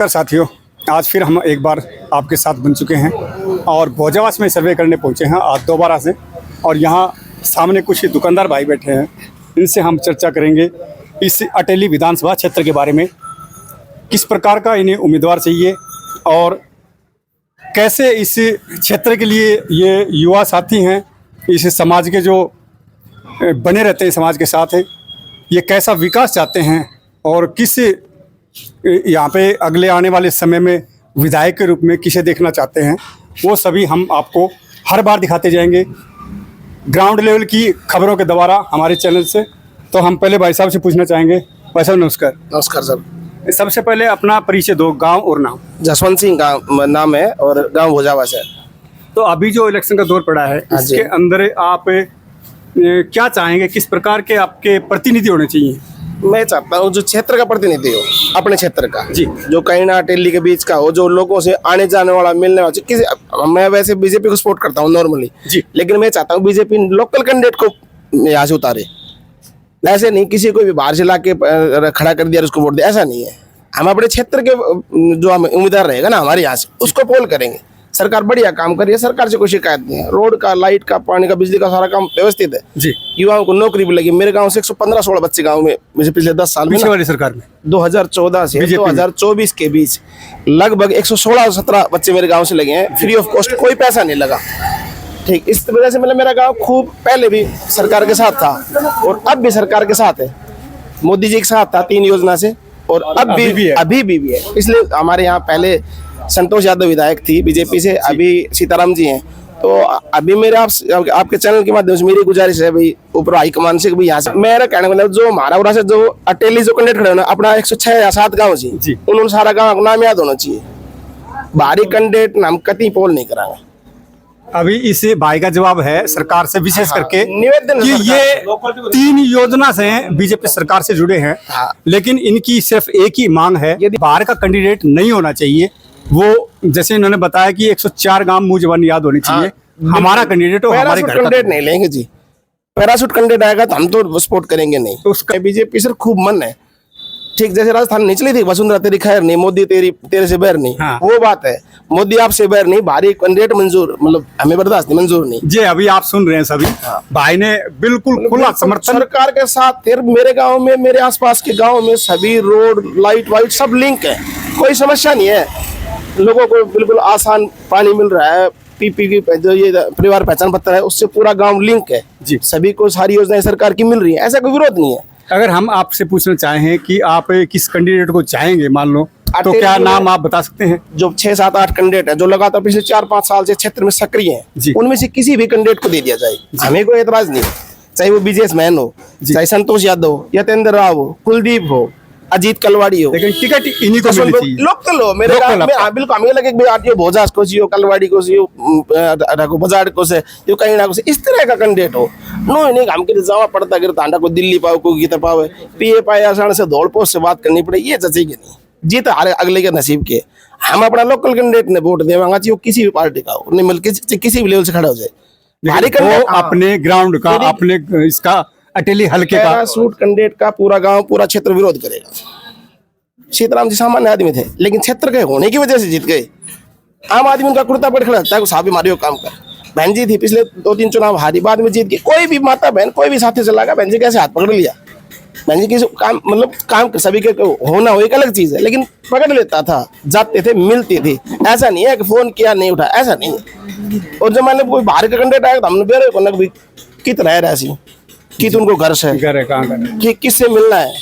साथियों, आज फिर हम एक बार आपके साथ बन चुके हैं और भोजावास में सर्वे करने पहुंचे हैं आज दोबारा से। और यहाँ सामने कुछ दुकानदार भाई बैठे हैं, इनसे हम चर्चा करेंगे इस अटेली विधानसभा क्षेत्र के बारे में, किस प्रकार का इन्हें उम्मीदवार चाहिए और कैसे इस क्षेत्र के लिए ये युवा साथी हैं, इस समाज के जो बने रहते हैं समाज के साथ है, ये कैसा विकास चाहते हैं और किस यहाँ पे अगले आने वाले समय में विधायक के रूप में किसे देखना चाहते हैं, वो सभी हम आपको हर बार दिखाते जाएंगे ग्राउंड लेवल की खबरों के द्वारा हमारे चैनल से। तो हम पहले भाई साहब से पूछना चाहेंगे। भाई साहब नमस्कार। नमस्कार सर। सबसे पहले अपना परिचय दो, गांव और नाम। जसवंत सिंह का नाम है और गांव भोजावास है। तो अभी जो इलेक्शन का दौर पड़ा है, इसके अंदर आप क्या चाहेंगे, किस प्रकार के आपके प्रतिनिधि होने चाहिए? मैं चाहता हूँ जो क्षेत्र का प्रतिनिधि हो, अपने क्षेत्र का जी, जो कैना टेली के बीच का हो, जो लोगों से आने जाने वाला मिलने वाला किसी। मैं वैसे बीजेपी को सपोर्ट करता हूँ नॉर्मली जी, लेकिन मैं चाहता हूँ बीजेपी लोकल कैंडिडेट को यहाँ से उतारे। ऐसे नहीं किसी को भी बाहर से ला के खड़ा कर दिया उसको वोट दे, ऐसा नहीं है। हम अपने क्षेत्र के जो हम उम्मीदवार रहेगा ना हमारे यहाँ से, उसको पोल करेंगे। सरकार बढ़िया काम कर रही है, सरकार से कोई शिकायत नहीं है। रोड का, लाइट का, पानी का, बिजली का सारा काम व्यवस्थित है जी। युवाओं को नौकरी भी लगी। मेरे गांव से 115-16 बच्चे गांव में मुझे पिछले 10 साल में, वाली सरकार में 2014 से 2024 के बीच लगभग 116-17 बच्चे मेरे गांव से लगे हैं, फ्री ऑफ कॉस्ट, कोई पैसा नहीं लगा। ठीक, इस वजह से मतलब मेरा गांव खूब पहले भी सरकार के साथ था और अब भी सरकार के साथ है। मोदी जी के साथ था 3 योजना से और अब भी अभी भी है। इसलिए हमारे यहाँ पहले संतोष यादव विधायक थी बीजेपी से, अभी सीताराम जी हैं। तो अभी मेरे आपके चैनल के माध्यम से मेरी गुजारिश है भाई ऊपर हाईकमान से भी, यहाँ से मेरा कहने का मतलब जो महारावरा से जो अटेली जो कैंडिडेट खड़े ना, अपना 106 या 7 गाँव जी, उन्होंने सारा गाँव नाम याद होना चाहिए। बाहरी कैंडिडेट नाम कतई पोल नहीं कराएंगे। अभी इस भाई का जवाब है सरकार से विशेष करके निवेदन कि ये 3 योजना से बीजेपी सरकार से जुड़े हैं, लेकिन इनकी सिर्फ एक ही मांग है, यदि बाहर का कैंडिडेट नहीं होना चाहिए। वो जैसे इन्होंने बताया कि 104 गांव मुंह जबानी याद होनी चाहिए। हमारा कैंडिडेट हो, हमारे घर कैंडिडेट नहीं लेंगे जी। पैराशूट कैंडिडेट आएगा तो हम तो सपोर्ट करेंगे नहीं। तो उसका बीजेपी से खूब मन है। ठीक, जैसे राजस्थान निचली थी वसुंधरा तेरी खैर नहीं, मोदी तेरे से बैर नहीं, वो बात है। मोदी आपसे बैर नहीं, भारी कैंडिडेट मंजूर, मतलब हमें बर्दाश्त नहीं, मंजूर नहीं जी। अभी आप सुन रहे हैं सभी भाई ने बिल्कुल खुला समर्थन सरकार के साथ। फिर मेरे गांव में, मेरे आसपास के गांव में सभी रोड, लाइट वाइट सब लिंक है, कोई समस्या नहीं है। लोगों को बिल्कुल आसान पानी मिल रहा है, पीपी की जो ये परिवार पहचान पत्र है उससे पूरा गांव लिंक है जी। सभी को सारी योजनाएं सरकार की मिल रही है, ऐसा कोई विरोध नहीं है। अगर हम आपसे पूछना चाहें कि आप किस कैंडिडेट को चाहेंगे मान लो, तो क्या नाम आप बता सकते हैं? जो 6, 7, 8 कैंडिडेट है जो लगातार पिछले 4-5 साल से क्षेत्र में सक्रिय हैं, उनमें से किसी भी कैंडिडेट को दे दिया जाए, हमें कोई एतराज नहीं। चाहे वो बिजनेसमैन हो, चाहे संतोष यादव हो, यतेंद्र राव हो, कुलदीप हो, अजीत कलवाड़ी हो, लेकिन टिकट इन्हीं को मिलनी चाहिए। लोकल हो मेरे गांव में, बिल्कुल हमें लगे भाई आज ये भोजास को चाहिए, कलवाड़ी को चाहिए, बजाड़ को से, यो कैना को से, इस तरह का कैंडिडेट हो। नो नहीं हम के जावा पड़ता अगर तांडा को दिल्ली पाओ को गीता पाओ पीए पाए आसान से दौड़ पोस्ट से बात करनी पड़े, ये जचेगी नहीं। जीत हारे अगले के नसीब के। हम अपना लोकल कैंडिडेट ने वोट देवांगा चाहिए, किसी भी पार्टी का हो, नहीं मिलकर किसी भी लेवल से खड़ा हो जाए, अपने ग्राउंड का, अपने इसका अटेली हल्के का सूट कैंडिडेट का पूरा गांव, पूरा क्षेत्र विरोध करेगा। सीताराम जी सामान्य आदमी थे, लेकिन क्षेत्र के होने की वजह से जीत गए। आम आदमी उनका कुर्ता पेट खड़ा रहता है, साहब मारियो काम कर। बहन जी थी पिछले 2-3 चुनाव हारी, बाद में जीत गई। कोई भी माता बहन कोई भी साथी से लगा, बहन जी कैसे हाथ पकड़ लिया। बहन जी की काम मतलब काम सभी के होना हो एक अलग चीज है, लेकिन पकड़ लेता था, जाते थे, मिलती थी। ऐसा नहीं है कि फोन किया नहीं उठा, ऐसा नहीं है। और जब मान लो कोई बाहर का कैंडिडेट आएगा तो हमने बेरे को कित रह रहा सी कि तुमको घर से कि किससे मिलना है।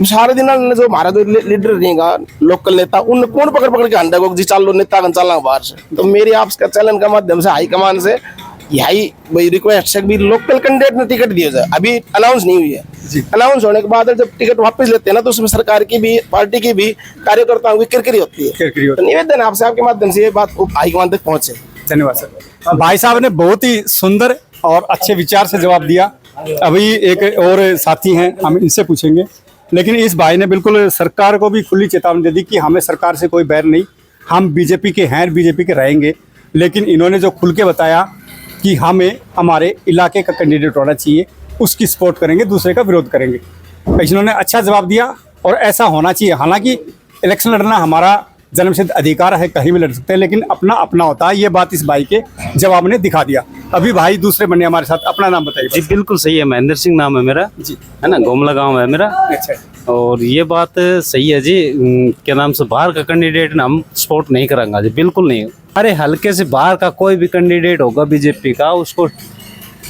सारे दिन जो हमारा जो लीडर रहेगा, लोकल नेता, उन कौन पकड़ के अंडा को जी चालो नेता का चलना बाहर से। तो मेरी आपका चैनल के माध्यम से हाईकमान से यही वही रिक्वेस्ट है कि लोकल कैंडिडेट ने टिकट दिया जाए। अभी अनाउंस नहीं हुई है, अनाउंस होने के बाद जब टिकट वापस लेते हैं ना, तो उसमें सरकार की भी, पार्टी की भी, कार्यकर्ताओं की किरकिरी होती है। तो निवेदन आपसे, आपके माध्यम से ये बात हाईकमान तक पहुंचे। धन्यवाद सर। भाई साहब ने बहुत ही सुंदर और अच्छे विचार से जवाब दिया। अभी एक और साथी हैं, हम इनसे पूछेंगे, लेकिन इस भाई ने बिल्कुल सरकार को भी खुली चेतावनी दे दी कि हमें सरकार से कोई बैर नहीं, हम बीजेपी के हैं, बीजेपी के रहेंगे। लेकिन इन्होंने जो खुल के बताया कि हमें हमारे इलाके का कैंडिडेट होना चाहिए, उसकी सपोर्ट करेंगे, दूसरे का विरोध करेंगे। इन्होंने अच्छा जवाब दिया और ऐसा होना चाहिए। हालांकि इलेक्शन लड़ना हमारा जन्मसिद्ध अधिकार है, कहीं भी लड़ सकते हैं, लेकिन अपना अपना होता है। ये बात इस भाई के जवाब ने दिखा दिया। अभी भाई दूसरे बने हमारे साथ, अपना नाम बताइए। जी बिल्कुल सही है, महेंद्र सिंह नाम है मेरा जी, है ना, गोमला गांव है मेरा। अच्छा, और ये बात सही है जी, क्या नाम से बाहर का कैंडिडेट हम सपोर्ट नहीं करांगा जी, बिल्कुल नहीं। अरे हल्के से बाहर का कोई भी कैंडिडेट होगा बीजेपी का, उसको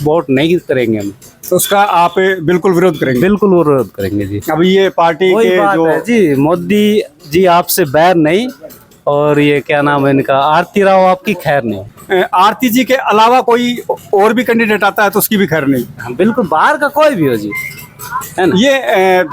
वोट नहीं करेंगे हम, तो उसका आप बिल्कुल विरोध करेंगे? बिल्कुल विरोध करेंगे जी। अभी ये पार्टी वही के बात जो है जी, मोदी जी आपसे बैर नहीं, और ये क्या नाम है इनका, आरती राव आपकी खैर नहीं। आरती जी के अलावा कोई और भी कैंडिडेट आता है तो उसकी भी खैर नहीं। हाँ, बिल्कुल बाहर का कोई भी हो जी, है ना। ये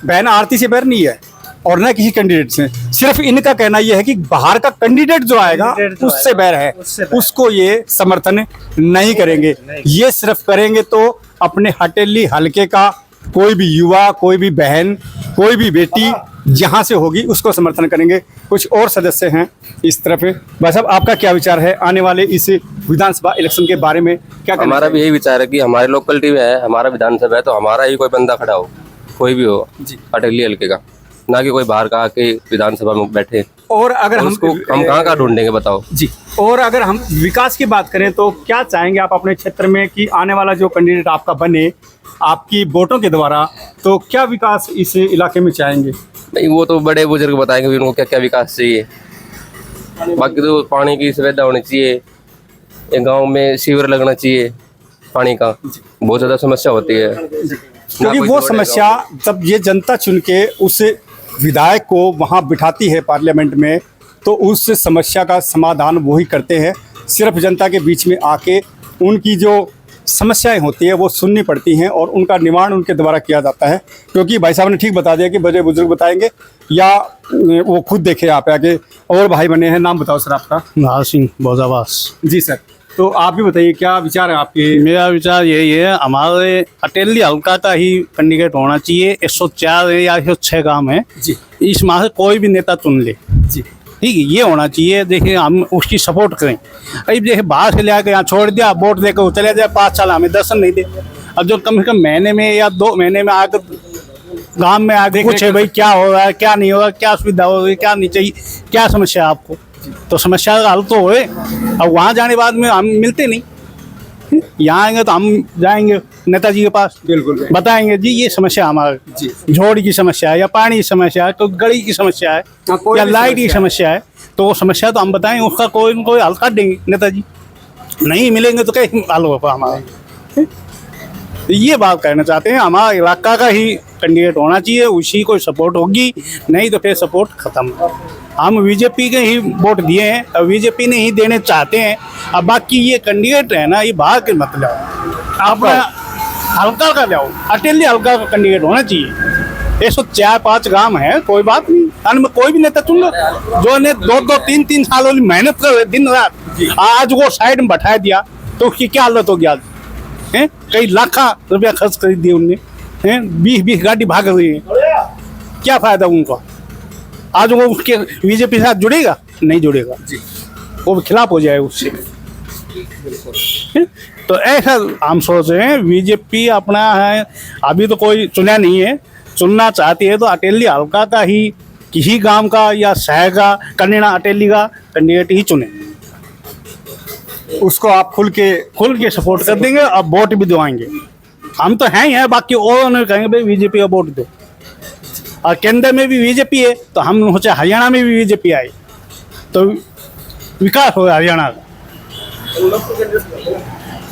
बहन आरती से बैर नहीं है और न किसी कैंडिडेट से, सिर्फ इनका कहना यह है कि बाहर का कैंडिडेट जो आएगा उससे बैर है, उसको ये समर्थन नहीं करेंगे। ये सिर्फ करेंगे तो अपने हटेली हलके का कोई भी युवा, कोई भी बहन, कोई भी बेटी जहां से होगी उसको समर्थन करेंगे। कुछ और सदस्य हैं इस तरफ। भाई साहब, आपका क्या विचार है आने वाले इस विधानसभा इलेक्शन के बारे में? क्या कहना हमारा भी यही विचार है कि हमारे लोकलिटी में है, हमारा विधानसभा है, तो हमारा ही कोई बंदा खड़ा हो, कोई भी हो जी। अटेली हल्के का, ना कि कोई बाहर का आके विधानसभा में बैठे। और अगर हम कहाँ ढूंढेंगे बताओ जी। और अगर हम विकास की बात करें तो क्या चाहेंगे आप अपने क्षेत्र में कि आने वाला जो कैंडिडेट आपका बने आपकी वोटों के द्वारा, तो क्या विकास इस इलाके में चाहेंगे? नहीं, वो तो बड़े बुजुर्ग बताएंगे भी उनको क्या क्या विकास चाहिए। बाकी तो पानी की सुविधा होनी चाहिए, गांव में सीवर लगना चाहिए, पानी का बहुत ज़्यादा समस्या होती है। क्योंकि वो समस्या जब ये जनता चुन के उस विधायक को वहाँ बिठाती है पार्लियामेंट में, तो उस समस्या का समाधान वो ही करते हैं। सिर्फ जनता के बीच में आके उनकी जो समस्याएं होती है वो सुननी पड़ती हैं और उनका निवारण उनके द्वारा किया जाता है। क्योंकि भाई साहब ने ठीक बता दिया कि बड़े बुजुर्ग बताएंगे या वो खुद देखे यहाँ पे आके। और भाई बने हैं, नाम बताओ सर आपका? नार सिंह भोजावास। जी सर, तो आप भी बताइए क्या विचार है आपके? मेरा विचार यही है, हमारे अटेली हल्का का ही कैंडिडेट होना चाहिए। 104 या 106 गांव है जी इस माह से कोई भी नेता चुन ले, जी, ठीक है, ये होना चाहिए। देखिए हम उसकी सपोर्ट करें। अभी देखिए बाहर से ले आकर यहाँ छोड़ दिया, वोट देकर वो चले जाए, 5 साल हमें दर्शन नहीं दे। अब जो कम से कम महीने में या 2 महीने में आकर गांव में आके पूछे भाई क्या हो रहा है, क्या नहीं हो रहा, क्या सुविधा हो रही, क्या नहीं चाहिए, क्या समस्या है आपको, तो समस्या का हल तो होए। अब वहाँ जाने के बाद में हम मिलते नहीं, यहाँ आएंगे तो हम जाएंगे नेताजी के पास, बिल्कुल बताएंगे जी ये समस्या हमारी, जी। झोड़ की समस्या है या पानी की समस्या है, तो गली की समस्या है कोई या भी लाइट की समस्या है, तो वो समस्या तो हम बताएंगे, उसका कोई न कोई हल कर देंगे नेताजी। नहीं मिलेंगे तो कैसे हल होगा हमारा? तो ये बात कहना चाहते हैं, हमारा इलाका का ही कैंडिडेट होना चाहिए, उसी को सपोर्ट होगी, नहीं तो फिर सपोर्ट खत्म। हम बीजेपी के ही वोट दिए हैं और बीजेपी ने ही देने चाहते हैं। अब बाकी ये कैंडिडेट है ना, ये बाहर के मत लाओ, अपना हल्का का लाओ, अटेली हल्का का कैंडिडेट होना चाहिए। 104-5 गांव है, कोई बात नहीं, अनमें कोई भी नेता चुन लो जो ने 2-2, 3-3 साल वाली मेहनत कर रहे दिन रात, आज वो साइड में बैठा दिया तो उसकी क्या हालत होगी? आज हैं कई लाखों रुपया खर्च कर दिए उनने, हैं 20-20 गाड़ी भाग रही है, क्या फायदा उनका? आज वो उसके बीजेपी के साथ जुड़ेगा? नहीं जुड़ेगा जी, वो खिलाफ हो जाए उससे। तो ऐसा हम सोच रहे हैं, बीजेपी अपना है, अभी तो कोई चुना नहीं है, चुनना चाहती है तो अटेली हल्का का ही किसी गांव का या शहर का कन्या अटेली का कैंडिडेट ही चुने, उसको आप खुल के सपोर्ट कर देंगे और वोट भी दिवाएंगे। हम तो हैं ही हैं, बाकी और उन्हें कहेंगे भाई बीजेपी का वोट दो। और केंद्र में भी बीजेपी है तो हम सोचे हरियाणा में भी बीजेपी आई तो विकास होगा हरियाणा का।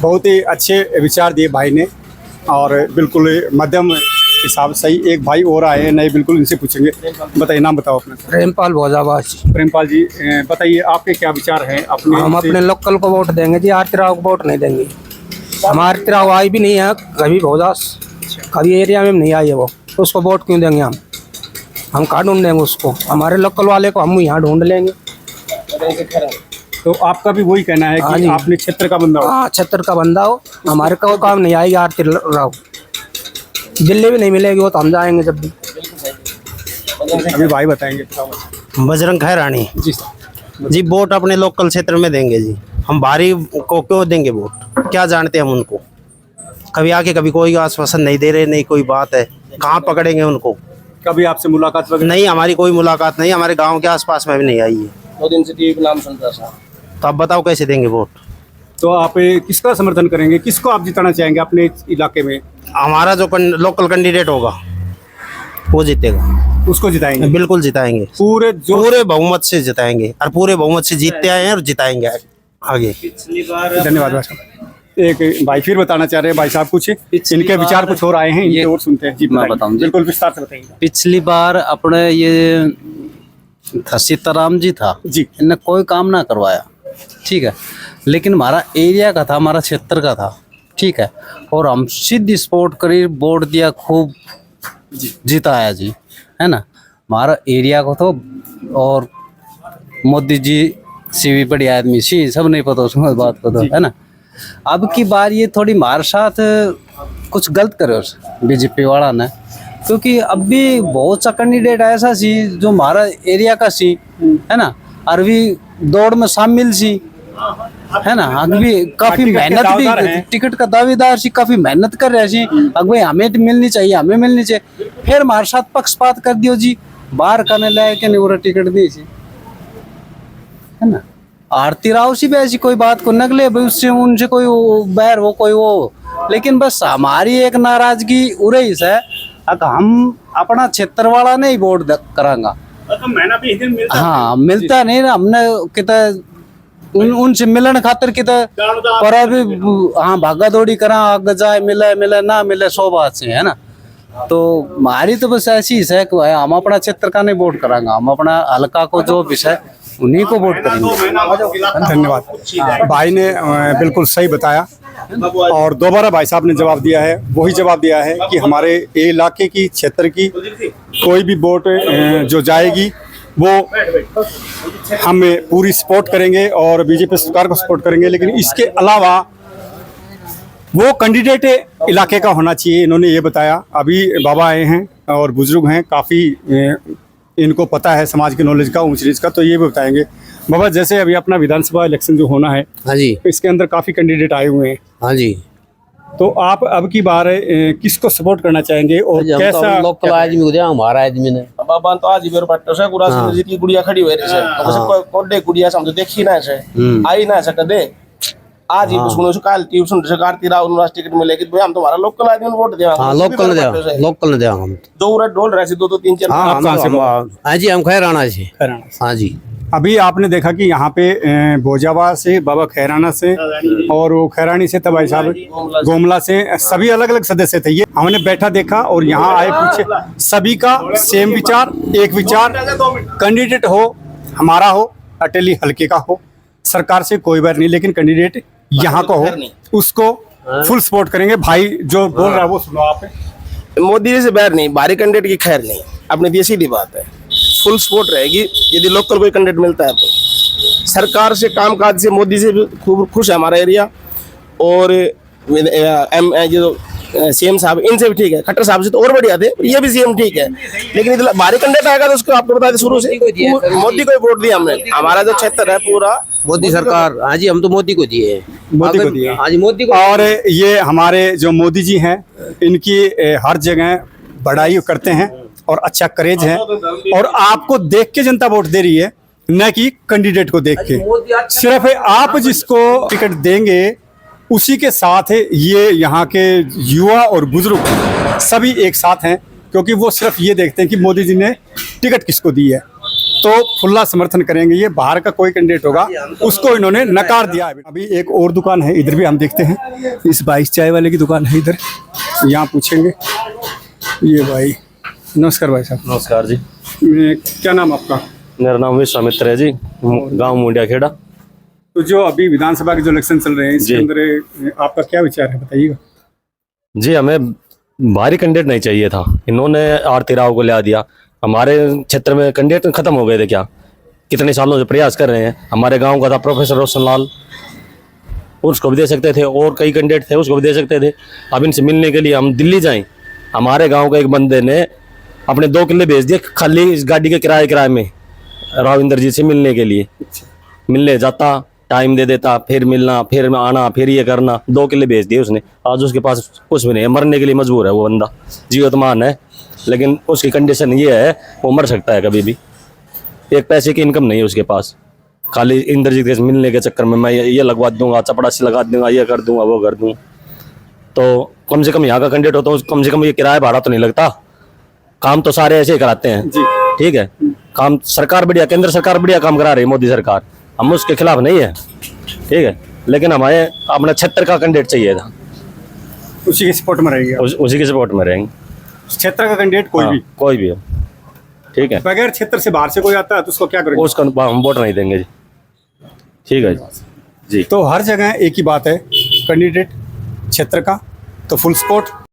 बहुत ही अच्छे विचार दिए भाई ने और बिल्कुल मध्यम हिसाब सही। एक भाई और आए हैं नए, बिल्कुल इनसे पूछेंगे। बताइए, नाम बताओ अपना। प्रेमपाल भोजावास। प्रेमपाल जी, बताइए आपके क्या विचार हैं अपने? हम अपने लोकल को वोट देंगे जी, आरती राव को वोट नहीं देंगे। हमारे आरती राव आई भी नहीं है कभी भोजास, कभी एरिया में नहीं आई है वो, तो उसको वोट क्यों देंगे हम कहाँ ढूंढ लेंगे उसको? हमारे लोकल वाले को हम यहाँ ढूंढ लेंगे। तो आपका भी वही कहना है कि आपने क्षेत्र का बंदा हो? हाँ, क्षेत्र का बंदा हो, हमारे को काम नहीं आएगी आरती राव, दिल्ली भी नहीं मिलेगी वो, तो हम जाएंगे जब भी। अभी भाई बताएंगे। बजरंग खैरानी जी जी, वोट अपने लोकल क्षेत्र में देंगे जी, हम बाहरी को क्यों देंगे वोट? क्या जानते हैं हम उनको? कभी आके कभी कोई आश्वासन नहीं दे रहे, नहीं कोई बात है, कहाँ पकड़ेंगे उनको? कभी आपसे मुलाकात वगैरह? नहीं, हमारी कोई मुलाकात नहीं, हमारे गांव के आसपास में भी नहीं आई है। 2 दिन से टीवी पे नाम सुनता था। तो आप बताओ कैसे देंगे वोट? तो आप किसका समर्थन करेंगे, किसको आप जिताना चाहेंगे अपने इलाके में? हमारा जो लोकल कैंडिडेट होगा वो जीतेगा, उसको जिताएंगे? बिल्कुल जिताएंगे, पूरे बहुमत से जिताएंगे, और पूरे बहुमत से जीतते आए हैं और जिताएंगे आगे। धन्यवाद भाई साहब। एक भाई फिर बताना चाह रहे हैं, भाई साहब कुछ इनके विचार कुछ और आए हैं, इनके और सुनते हैं जी। मैं बताऊं जी। बिल्कुल विस्तार से बताइए पिछली बार अपने ये था सीताराम जी था जी। इनने कोई काम ना करवाया, ठीक है, लेकिन हमारा एरिया का था, हमारा क्षेत्र का था, ठीक है, और हम सीधी स्पोर्ट करी, वोट दिया, खूब जिताया जी, है ना। हमारा एरिया को तो, और मोदी जी सी भी बड़ी आदमी सी, सब नहीं पता उसमें बात को तो, है ना। अब की बार ये थोड़ी हमारे साथ कुछ गलत करे बीजेपी वाला ने, क्योंकि अब भी बहुत सा कैंडिडेट ऐसा सी जो हमारा एरिया का सी, है ना, और भी दौड़ में शामिल सी, है ना। अभी काफी मेहनत भी, टिकट का दावेदार सी, काफी मेहनत कर रहे सी, अब भाई हमें मिलनी चाहिए, हमें मिलनी चाहिए, फिर हमारे साथ पक्षपात कर दियो जी, बाहर करने लायक के नहीं वो टिकट दी सी, है ना। आरती राव सी भी ऐसी कोई बात को नगले भाई, उससे उनसे कोई बैर हो, कोई वो, लेकिन बस हमारी एक नाराजगी उरे ही है, अगर हम अपना क्षेत्र वाला नहीं वोट करांगा, हाँ मिलता नहीं ना, हमने कितना उनसे मिलन खातर कितना पर अभी हाँ भागा दौड़ी करा, आगे जाए मिले मिले ना मिले 100 बात से, है ना। तो हमारी तो बस ऐसी है कि हम अपना क्षेत्र का नहीं वोट करांगे, हम अपना हल्का को जो विषय उन्हीं को वोट करेंगे। धन्यवाद। भाई ने बिल्कुल सही बताया, और दोबारा भाई साहब ने जवाब दिया है, वही जवाब दिया है कि हमारे इलाके की, क्षेत्र की कोई भी वोट जो जाएगी वो हम पूरी सपोर्ट करेंगे और बीजेपी सरकार को सपोर्ट करेंगे, लेकिन इसके अलावा वो कैंडिडेट इलाके का होना चाहिए, इन्होंने ये बताया। अभी बाबा आए हैं और बुजुर्ग हैं, काफ़ी इनको पता है समाज की नॉलेज का, ऊंच नीच का, तो ये भी बताएंगे। बाबा जैसे अभी अपना विधानसभा इलेक्शन जो होना है, हाँ जी, इसके अंदर काफ़ी कैंडिडेट आए हुए हैं, हाँ जी, तो आप अब की बार किसको सपोर्ट करना चाहेंगे और कैसा? लोकल आदमी को दिया, हमारा आदमी ने बाबा तो आज बेर पट्टो से गुरा सिंह की गुड़िया खड़ी हुई है, तो कोडे गुड़िया हम तो देखी ना से, आई ना से कदे, आज ही सुनो काल टीवी सुन से आरती राव यूनिवर्सिटी टिकट मिले कि भाई हम तुम्हारा लोकल आदमी को वोट देवा। हाँ लोकल ने दिया, लोकल ने दिया हम दो उरा डोल रहे 2-3-4। आप कहाँ से? हाँ जी, हम खैराना से। हाँ जी, अभी आपने देखा कि यहाँ पे भोजावा से, बाबा खैराना से, और वो खैरानी से तब भाई साहब गोमला से, सभी अलग अलग सदस्य थे। ये हमने बैठा देखा और यहाँ आए पूछे, सभी का सेम विचार, एक विचार, कैंडिडेट हो हमारा हो, अटेली हल्के का हो, सरकार से कोई बैर नहीं, लेकिन कैंडिडेट यहाँ को हो, उसको फुल सपोर्ट करेंगे। भाई जो बोल रहा है वो सुनो आप। मोदी जी से बैर नहीं, बाहरी कैंडिडेट की खैर नहीं, अपनी दी सीधी बात है, फुल सपोर्ट रहेगी। यदि लोकल कोई कैंडिडेट मिलता है तो सरकार से, कामकाज से, मोदी से भी खूब खुश है हमारा एरिया, और जो सीएम साहब इनसे भी ठीक है, खट्टर साहब से तो और बढ़िया थे, ये भी सीएम ठीक है, लेकिन इधर बाहरी कैंडिडेट आएगा तो उसको आपको बता दें शुरू से मोदी को वोट दिया हमने। हमारा जो क्षेत्र है पूरा मोदी सरकार, हाँ जी, हम तो मोदी को दिए, मोदी को दिए, हाँ जी, मोदी को। और ये हमारे जो मोदी जी हैं, इनकी हर जगह बड़ाई करते हैं और अच्छा करेज है, और आपको देख के जनता वोट दे रही है, न कि कैंडिडेट को देख के। सिर्फ आप जिसको टिकट देंगे उसी के साथ ये यहाँ के युवा और बुजुर्ग सभी एक साथ हैं, क्योंकि वो सिर्फ ये देखते हैं कि मोदी जी ने टिकट किसको दी है, तो खुला समर्थन करेंगे। ये बाहर का कोई कैंडिडेट होगा उसको इन्होंने नकार दिया है। अभी एक और दुकान है, इधर भी हम देखते हैं, इस 22 चाय वाले की दुकान है इधर, यहाँ पूछेंगे। ये भाई, नमस्कार भाई साहब। नमस्कार जी। क्या नाम आपका? मेरा नाम विश्वामित्र है जी, गांव मुंडिया खेड़ा। तो जो अभी विधानसभा के जो इलेक्शन चल रहे हैं, इसके अंदर आपका क्या विचार है, बताइएगा। जी, हमें भारी कैंडिडेट नहीं चाहिए था, इन्होंने आरती राव को ला दिया। हमारे क्षेत्र में कैंडिडेट खत्म हो गए थे क्या, कितने सालों से प्रयास कर रहे हैं। हमारे गांव का था प्रोफेसर रोशन लाल, उसको भी दे सकते थे, और कई कैंडिडेट थे उसको भी दे सकते थे। अब इनसे मिलने के लिए हम दिल्ली जाएं, हमारे गांव का एक बंदे ने अपने 2 किले भेज दिए खाली इस गाड़ी के किराए में, राविंदर जी से मिलने के लिए। मिलने जाता, टाइम दे देता, फिर मिलना, फिर आना, फिर ये करना, 2 किले भेज दिए उसने। आज उसके पास कुछ भी नहीं है, मरने के लिए मजबूर है वो बंदा, जीवतमान है। लेकिन उसकी कंडीशन ये है वो मर सकता है कभी भी। एक पैसे की इनकम नहीं है उसके पास, खाली इंद्रजीत के मिलने के चक्कर में मैं ये लगवा दूंगा, चपड़ासी लगा दूंगा, ये कर दूंगा, वो कर दूँ। तो कम से कम यहाँ का कैंडिडेट होता हूँ, कम से कम ये किराया भाड़ा तो नहीं लगता। काम तो सारे ऐसे ही कराते हैं जी। ठीक है, काम सरकार बढ़िया, केंद्र सरकार बढ़िया काम करा रही है, मोदी सरकार, हम उसके खिलाफ नहीं है ठीक है, लेकिन हमारे अपना क्षेत्र का कैंडिडेट चाहिए था, उसी के सपोर्ट में रहेंगे। उसी के सपोर्ट में रहेंगे। क्षेत्र का कैंडिडेट कोई भी, कोई भी हो ठीक है, बगैर क्षेत्र से बाहर से कोई आता है तो उसको क्या करेंगे? उसका हम वोट नहीं देंगे जी। ठीक है जी। तो हर जगह एक ही बात है, कैंडिडेट क्षेत्र का तो फुल सपोर्ट।